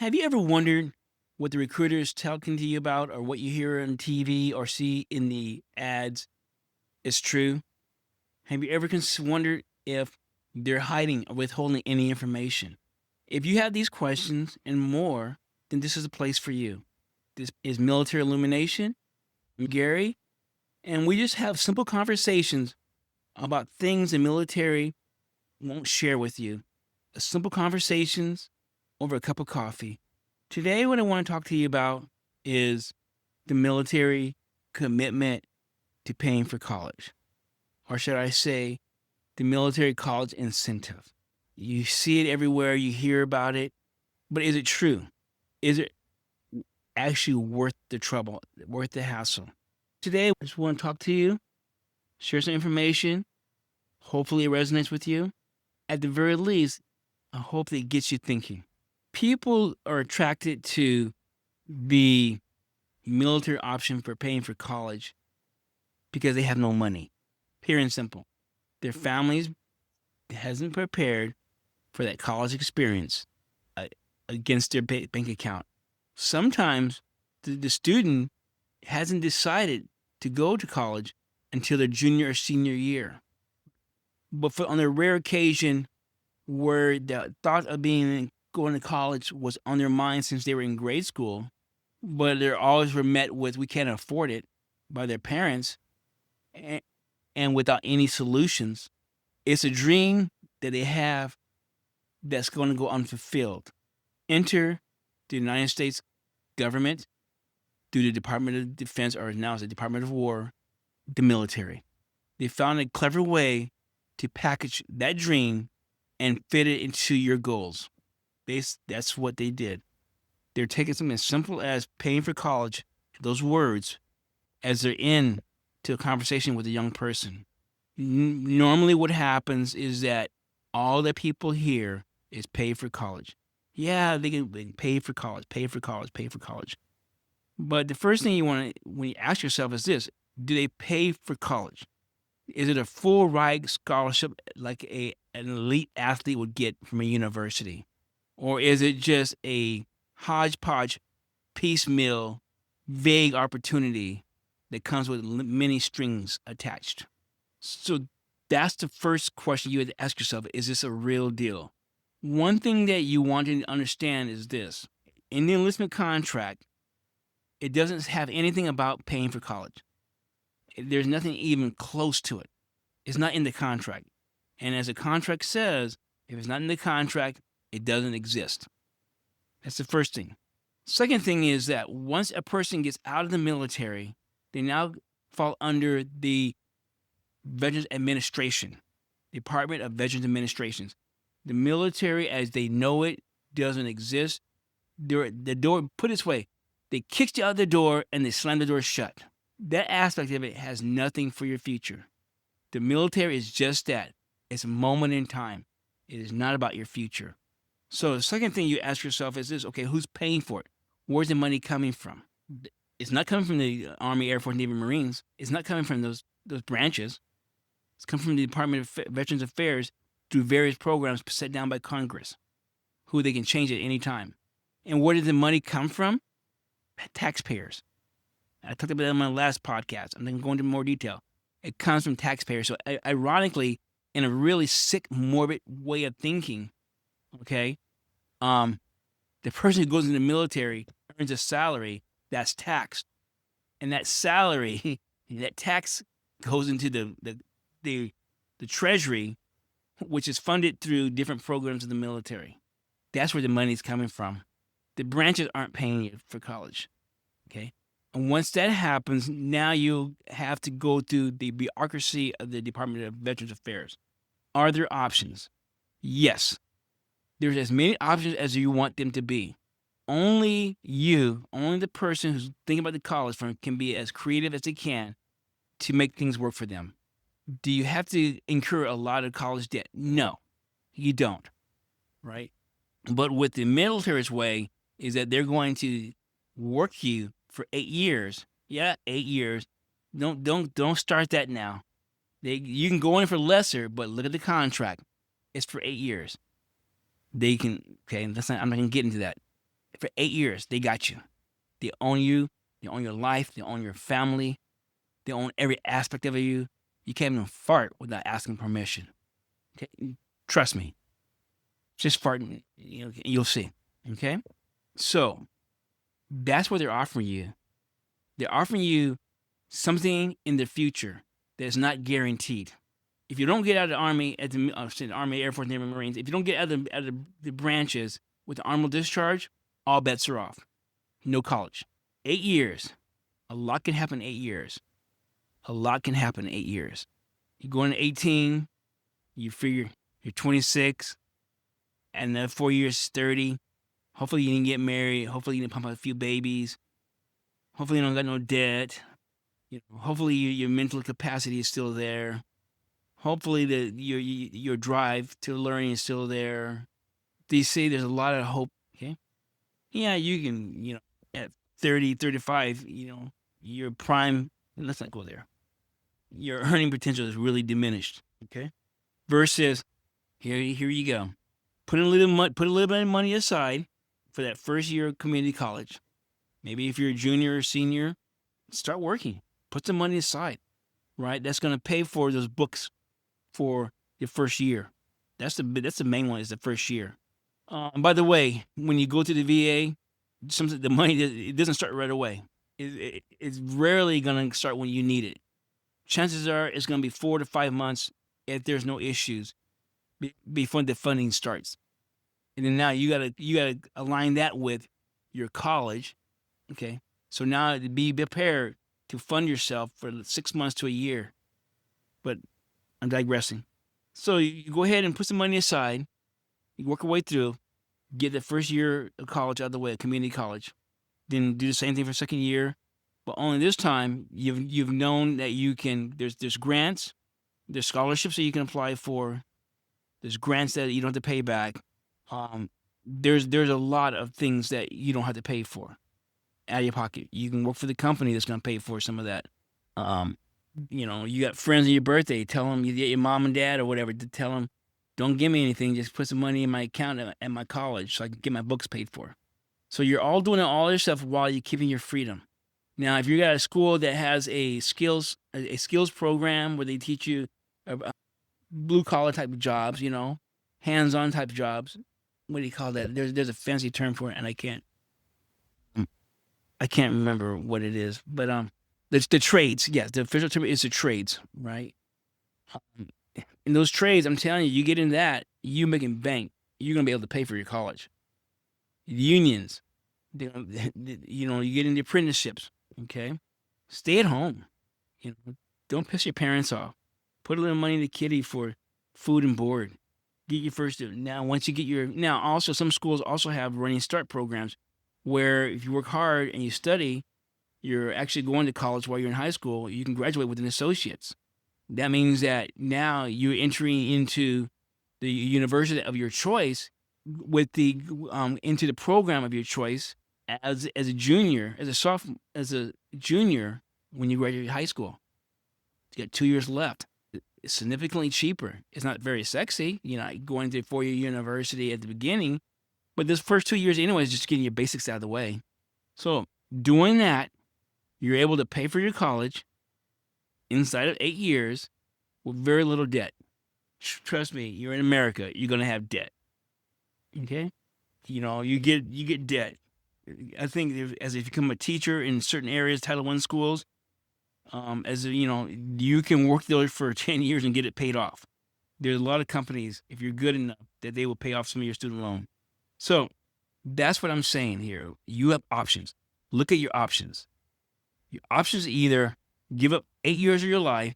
Have you ever wondered what the recruiter is talking to you about or what you hear on TV or see in the ads is true? Have you ever wondered if they're hiding or withholding any information? If you have these questions and more, then this is a place for you. This is Military Illumination. I'm Gary, and we just have simple conversations about things the military won't share with you. Simple conversations over a cup of coffee. Today, what I want to talk to you about is the military commitment to paying for college, or should I say, the military college incentive. You see it everywhere, you hear about it, but is it true? Is it actually worth the trouble, worth the hassle? Today, I just want to talk to you, share some information. Hopefully, it resonates with you. At the very least, I hope that it gets you thinking. People are attracted to the military option for paying for college because they have no money. Pure and simple. Their families hasn't prepared for that college experience against their bank account. Sometimes the student hasn't decided to go to college until their junior or senior year. But on the rare occasion where the thought of going to college was on their mind since they were in grade school, but they're always were met with "we can't afford it" by their parents, and without any solutions. It's a dream that they have that's going to go unfulfilled. Enter the United States government through the Department of Defense, or now it's the Department of War, the military. They found a clever way to package that dream and fit it into your goals. That's what they did. They're taking something as simple as paying for college, those words, as they're in to a conversation with a young person. Normally what happens is that all that people hear is pay for college. Yeah, they can pay for college, pay for college, pay for college. But the first thing you want to, when you ask yourself is this: do they pay for college? Is it a full ride scholarship like an elite athlete would get from a university? Or is it just a hodgepodge, piecemeal, vague opportunity that comes with many strings attached? So that's the first question you had to ask yourself: is this a real deal? One thing that you want to understand is this: in the enlistment contract, it doesn't have anything about paying for college. There's nothing even close to it. It's not in the contract. And as the contract says, if it's not in the contract, it doesn't exist. That's the first thing. Second thing is that once a person gets out of the military, they now fall under the Veterans Administration, Department of Veterans Administrations. The military, as they know it, doesn't exist. The door, put it this way, they kick you out the door and they slam the door shut. That aspect of it has nothing for your future. The military is just that. It's a moment in time. It is not about your future. So the second thing you ask yourself is this: okay, who's paying for it? Where's the money coming from? It's not coming from the Army, Air Force, Navy, Marines. It's not coming from those branches. It's coming from the Department of Veterans Affairs through various programs set down by Congress, who they can change at any time. And where did the money come from? Taxpayers. I talked about that in my last podcast. I'm going to go into more detail. It comes from taxpayers. So ironically, in a really sick, morbid way of thinking, okay, the person who goes in the military earns a salary that's taxed. And that salary, that tax goes into the treasury, which is funded through different programs of the military. That's where the money's coming from. The branches aren't paying you for college, okay? And once that happens, now you have to go through the bureaucracy of the Department of Veterans Affairs. Are there options? Yes. There's as many options as you want them to be. Only the person who's thinking about the college fund can be as creative as they can to make things work for them. Do you have to incur a lot of college debt? No, you don't, right? But with the military's way is that they're going to work you for 8 years. Yeah, 8 years. Don't start that now. You can go in for lesser, but look at the contract. It's for 8 years. I'm not going to get into that. For 8 years, they got you. They own you. They own your life. They own your family. They own every aspect of you. You can't even fart without asking permission. Okay? Trust me. Just fart, you'll see. Okay? So that's what they're offering you. They're offering you something in the future that is not guaranteed. If you don't get out of the Army, the Army, Air Force, Navy, Marines, if you don't get out of the branches with the honorable discharge, all bets are off. No college. 8 years. A lot can happen in 8 years. A lot can happen in 8 years. You go into 18, you figure you're 26, and then 4 years, 30. Hopefully you didn't get married. Hopefully you didn't pump out a few babies. Hopefully you don't got no debt. Hopefully your mental capacity is still there. Hopefully your drive to learning is still there. They say there's a lot of hope. Okay. Yeah, you can, at 30, 35, your prime, let's not go there. Your earning potential is really diminished. Okay. Versus here you go. Put a little bit of money aside for that first year of community college. Maybe if you're a junior or senior, start working. Put some money aside, right? That's going to pay for those books for your first year. That's the main one, is the first year. And by the way, when you go to the VA, the money, it doesn't start right away. It's rarely going to start when you need it. Chances are it's going to be 4 to 5 months if there's no issues before the funding starts. And then now you gotta align that with your college. Okay. So now to be prepared to fund yourself for 6 months to a year. But I'm digressing. So you go ahead and put some money aside. You work your way through, get the first year of college out of the way, community college. Then do the same thing for second year. But only this time you've known that you can, there's grants, there's scholarships that you can apply for, there's grants that you don't have to pay back. There's a lot of things that you don't have to pay for out of your pocket. You can work for the company that's going to pay for some of that. You got friends on your birthday, tell them, you get your mom and dad or whatever, to tell them, don't give me anything, just put some money in my account at my college so I can get my books paid for. So you're all doing all this stuff while you're keeping your freedom. Now, if you got a school that has a skills program where they teach you blue collar type of jobs, hands-on type of jobs, what do you call that? There's a fancy term for it, and I can't remember what it is. But it's the trades. Yes, the official term is the trades, right? In those trades, I'm telling you, you get in that, you making bank. You're gonna be able to pay for your college. Unions, you get into apprenticeships. Okay, stay at home. Don't piss your parents off. Put a little money in the kitty for food and board. Get your first. Now, once you get also some schools also have running start programs where if you work hard and you study, you're actually going to college while you're in high school. You can graduate with an associate's. That means that now you're entering into the university of your choice with into the program of your choice as a junior, as a junior when you graduate high school. You got 2 years left. It's significantly cheaper. It's not very sexy, going to a 4-year university at the beginning, but this first 2 years anyway is just getting your basics out of the way. So doing that, you're able to pay for your college inside of 8 years with very little debt. Trust me, you're in America, you're going to have debt. Okay? You get debt. I think as if you become a teacher in certain areas, Title I schools, you can work there for 10 years and get it paid off. There's a lot of companies, if you're good enough, that they will pay off some of your student loan. So that's what I'm saying here. You have options. Look at your options. Your options are either give up 8 years of your life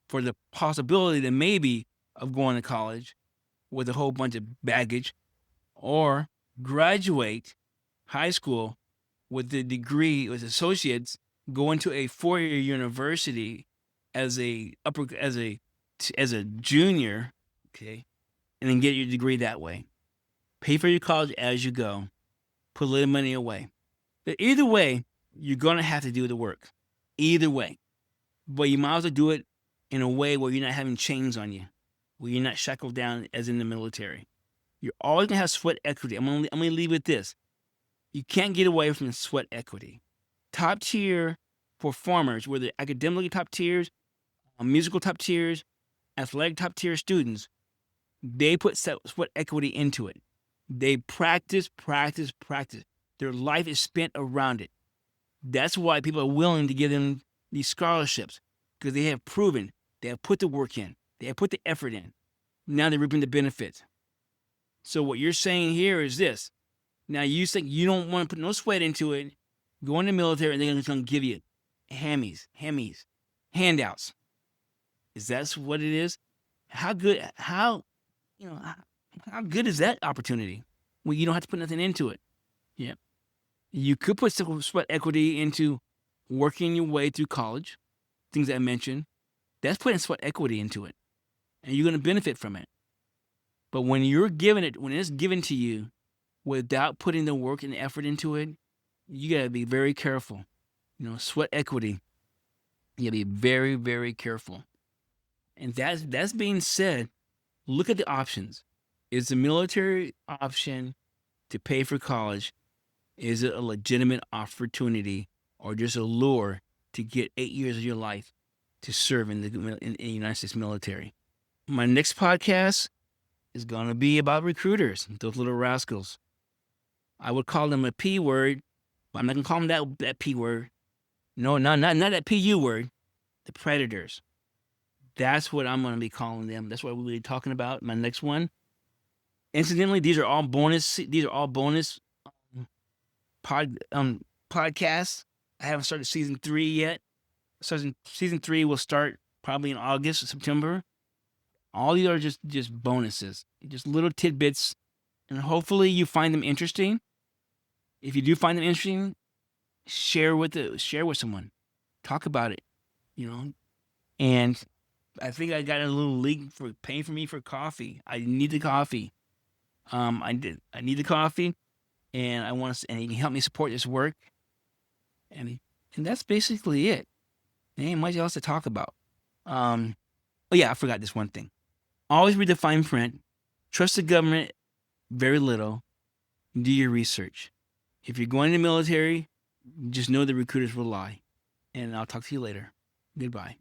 for the possibility that maybe of going to college with a whole bunch of baggage, or graduate high school with the degree, with associates, go into a 4-year university as a junior, okay, and then get your degree that way. Pay for your college as you go. Put a little money away. But either way, you're going to have to do the work. Either way. But you might as well do it in a way where you're not having chains on you, where you're not shackled down as in the military. You're always going to have sweat equity. I'm going to leave with this. You can't get away from sweat equity. Top tier performers, whether academically top tiers, musical top tiers, athletic top tier students, they put sweat equity into it. They practice, practice, practice. Their life is spent around it. That's why people are willing to give them these scholarships, because they have proven, they have put the work in, they have put the effort in. Now they're reaping the benefits. So what you're saying here is this. Now you think you don't want to put no sweat into it, go in the military, and they're just going to give you hammies, handouts. Is that what it is? How good is that opportunity when you don't have to put nothing into it? Yeah. You could put some sweat equity into working your way through college, things I mentioned. That's putting sweat equity into it, and you're going to benefit from it. But when you're given it, when it's given to you without putting the work and the effort into it, you got to be very careful. Sweat equity. You got to be very, very careful. And that's being said, look at the options. Is the military option to pay for college, is it a legitimate opportunity or just a lure to get 8 years of your life to serve in the United States military? My next podcast is going to be about recruiters, those little rascals. I would call them a P word, but I'm not going to call them that P word. No, not that PU word. The predators. That's what I'm going to be calling them. That's what we'll be talking about. My next one. Incidentally, these are all bonus. These are all bonus podcasts. I haven't started season 3 yet. Season 3 will start probably in August or September. All these are just bonuses, just little tidbits, and hopefully you find them interesting. If you do find them interesting, share with someone, talk about it, And I think I got a little link for paying for me for coffee. I need the coffee. I need the coffee, and I want to, and he can help me support this work. And that's basically it. There ain't much else to talk about. Oh yeah, I forgot this one thing. Always read the fine print. Trust the government very little. Do your research. If you're going to the military, just know the recruiters will lie. And I'll talk to you later. Goodbye.